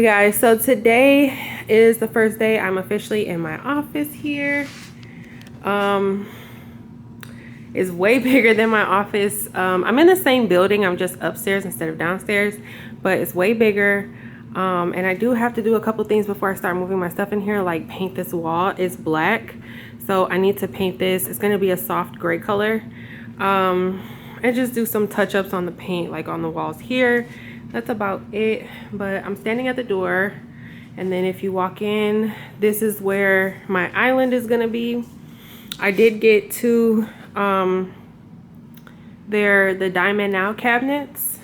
guys, so today is the first day I'm officially in my office here. It's way bigger than my office. I'm in the same building, I'm just upstairs instead of downstairs, but it's way bigger. And I do have to do a couple things before I start moving my stuff in here, like paint this wall. It's black, so I need to paint this. It's gonna be a soft gray color. And just do some touch-ups on the paint, like on the walls here. That's about it. But I'm standing at the door, and then if you walk in, this is where my island is gonna be. I did get two they're the Diamond Now cabinets,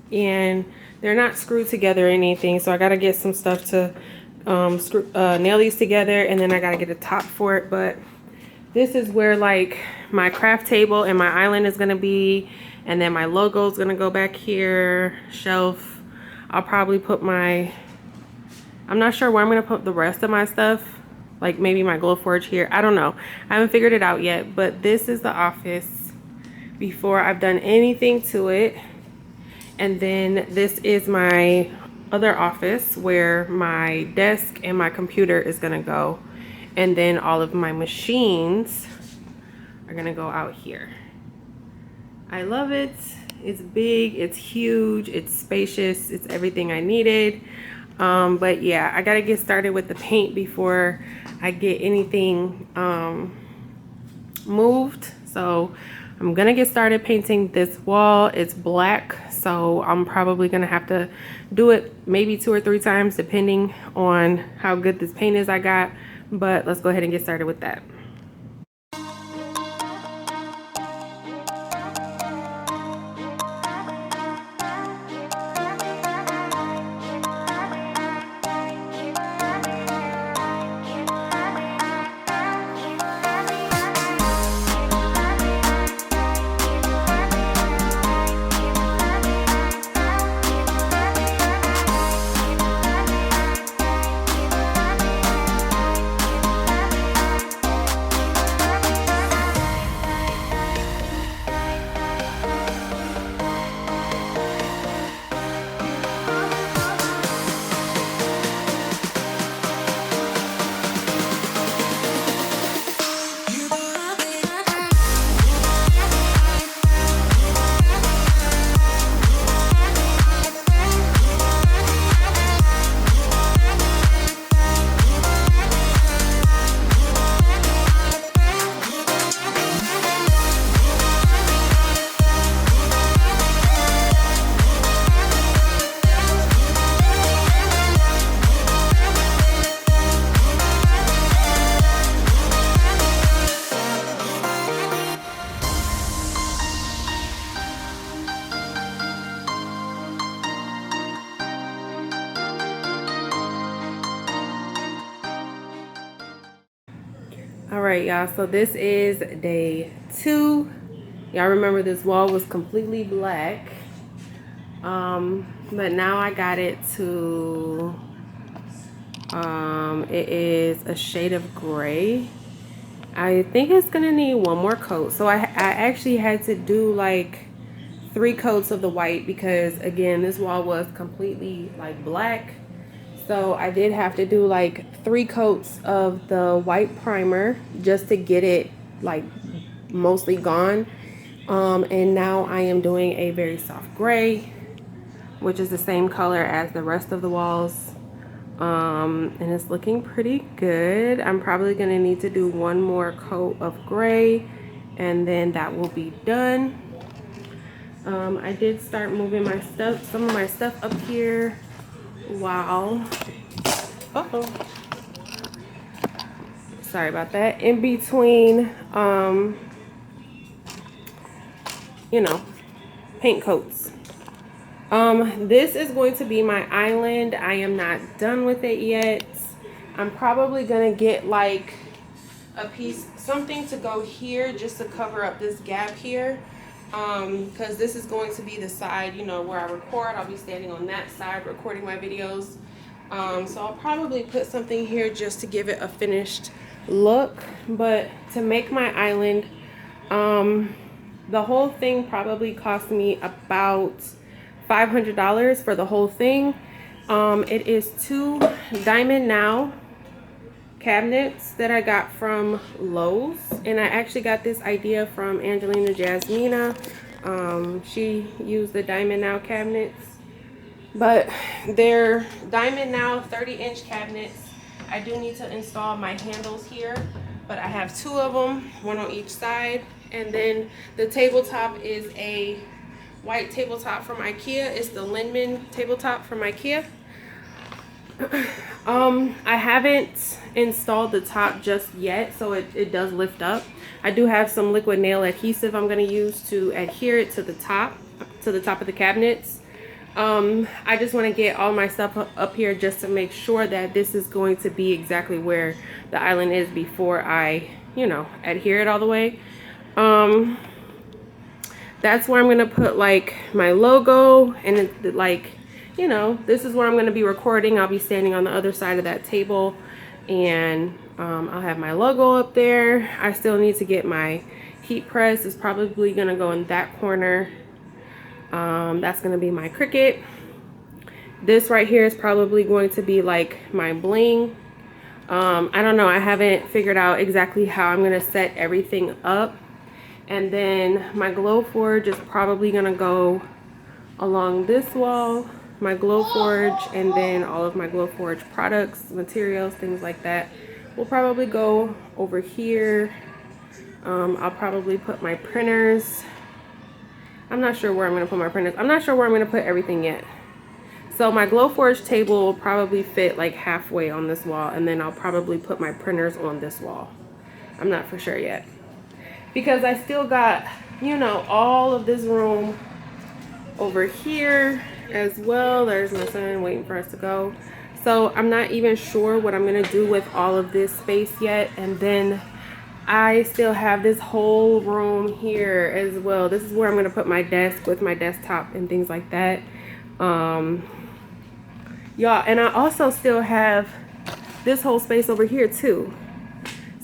and they're not screwed together or anything, so I gotta get some stuff to nail these together, and then I gotta get a top for it. But this is where like my craft table and my island is gonna be, and then my logo is gonna go back here. Shelf. I'll probably put my, I'm not sure where I'm gonna put the rest of my stuff, like maybe my Glowforge here. I don't know, I haven't figured it out yet. But this is the office before I've done anything to it. And then this is my other office where my desk and my computer is gonna go, and then all of my machines are gonna go out here. I love it. It's big, it's huge, it's spacious, it's everything I needed. But yeah, I gotta get started with the paint before I get anything moved. So I'm gonna get started painting this wall. It's black, so I'm probably gonna have to do it maybe 2 or 3 times depending on how good this paint is I got. But let's go ahead and get started with that. All right, y'all, so this is day 2. Y'all remember this wall was completely black, but now I got it to it is a shade of gray. I think it's gonna need one more coat, so I actually had to do like 3 coats of the white, because again, this wall was completely like black. So I did have to do like 3 coats of the white primer just to get it like mostly gone. And now I am doing a very soft gray, which is the same color as the rest of the walls. And it's looking pretty good. I'm probably gonna need to do 1 more coat of gray, and then that will be done. I did start moving my stuff, some of my stuff up here. Wow. Sorry about that. In between, you know, paint coats. This is going to be my island. I am not done with it yet. I'm probably gonna get like a piece, something to go here just to cover up this gap here. Because this is going to be the side, you know, where I record. I'll be standing on that side recording my videos. So I'll probably put something here just to give it a finished look. But to make my island, the whole thing probably cost me about $500 for the whole thing. It is 2 Diamond Now cabinets that I got from Lowe's, and I actually got this idea from Angelina Jasmina. She used the Diamond Now cabinets, but they're Diamond Now 30-inch cabinets. I do need to install my handles here, but I have 2 of them, 1 on each side. And then the tabletop is a white tabletop from IKEA. It's the Lindman tabletop from IKEA. I haven't installed the top just yet, so it does lift up. I do have some liquid nail adhesive I'm going to use to adhere it to the top of the cabinets. I just want to get all my stuff up here just to make sure that this is going to be exactly where the island is before I, you know, adhere it all the way. That's where I'm going to put like my logo, and it, like, you know, this is where I'm going to be recording. I'll be standing on the other side of that table, and I'll have my logo up there. I still need to get my heat press. It's probably going to go in that corner. That's going to be my Cricut. This right here is probably going to be like my bling. I don't know. I haven't figured out exactly how I'm going to set everything up. And then my Glowforge is probably going to go along this wall. My Glowforge, and then all of my Glowforge products, materials, things like that will probably go over here. I'll probably put my printers. I'm not sure where I'm going to put my printers. I'm not sure where I'm going to put everything yet. So my Glowforge table will probably fit like halfway on this wall, and then I'll probably put my printers on this wall. I'm not for sure yet, because I still got, you know, all of this room over here as well. There's my son waiting for us to go. So I'm not even sure what I'm going to do with all of this space yet. And then I still have this whole room here as well. This is where I'm going to put my desk with my desktop and things like that. Y'all, and I also still have this whole space over here too.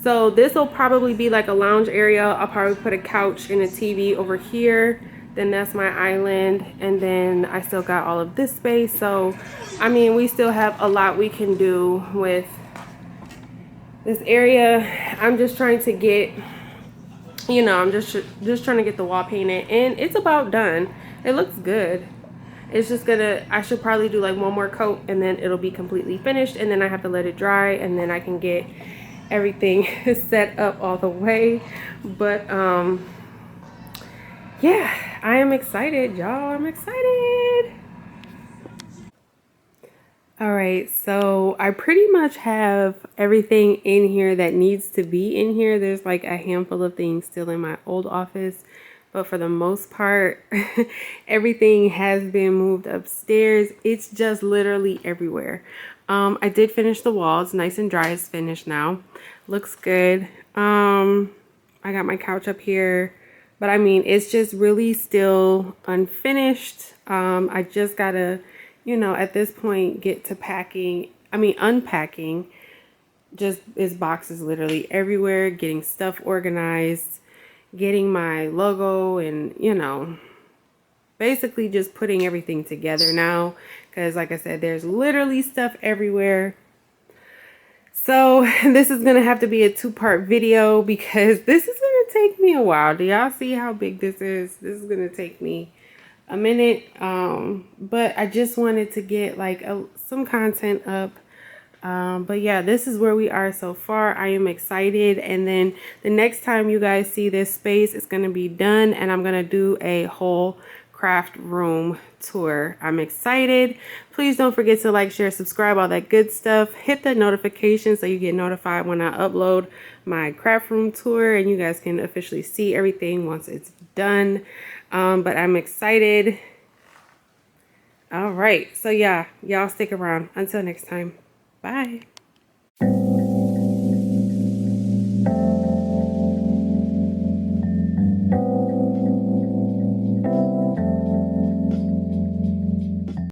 So this will probably be like a lounge area. I'll probably put a couch and a TV over here. Then that's my island, and then I still got all of this space. So I mean, we still have a lot we can do with this area. I'm just trying to get, you know, I'm just trying to get the wall painted, and it's about done. It looks good. It's just gonna, I should probably do like 1 more coat, and then it'll be completely finished, and then I have to let it dry, and then I can get everything set up all the way. But yeah, I am excited, y'all. I'm excited. All right, so I pretty much have everything in here that needs to be in here. There's like a handful of things still in my old office, but for the most part, everything has been moved upstairs. It's just literally everywhere. I did finish the walls. Nice and dry. It's finished now. Looks good. I got my couch up here, but I mean, it's just really still unfinished. I just gotta, you know, at this point, get to unpacking. Just is boxes literally everywhere, getting stuff organized, getting my logo, and, you know, basically just putting everything together now, because like I said, there's literally stuff everywhere. So this is gonna have to be a 2-part video, because this is gonna take me a while. Do y'all see how big this is? This is gonna take me a minute, but I just wanted to get like some content up. But yeah, this is where we are so far. I am excited, and then the next time you guys see this space, it's going to be done, and I'm going to do a whole craft room tour. I'm excited. Please don't forget to like, share, subscribe, all that good stuff. Hit the notification so you get notified when I upload my craft room tour, and you guys can officially see everything once it's done. But I'm excited. All right, so yeah, y'all stick around. Until next time, bye.